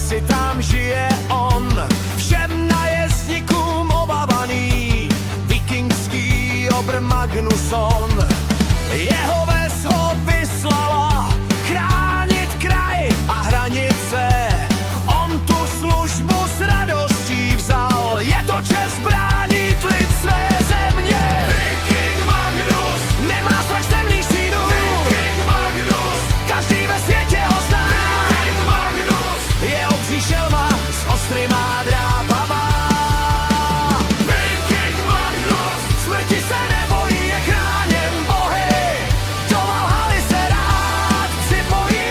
si tam žije on, všem najezdníkům obávaný, vikingský obr Magnusson. Jeho ves ho vyslala chránit kraj a hranice, on tu službu s radostí vzal, je to čest bránit lid své země. Viking Magnus nemá strach z temných stínů, Viking Magnus každý ve světě ho zná. Viking Magnus je obří šelma s ostrýma drápama. Viking Magnus smrti se nebojí, je chráněn bohy, do Valhaly se rád připojí.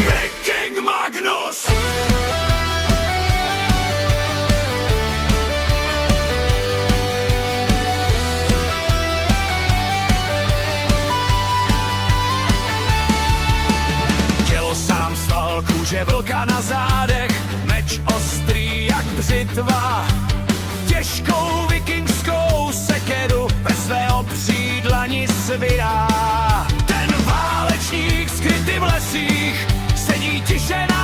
Viking Magnus. Tělo sám sval, kůže vlka na zádech, meč ostrý jak břitva, těžkou vikingskou sekeru ve své obří dlani svirá. Ten válečník skrytý v lesích sedí tiše na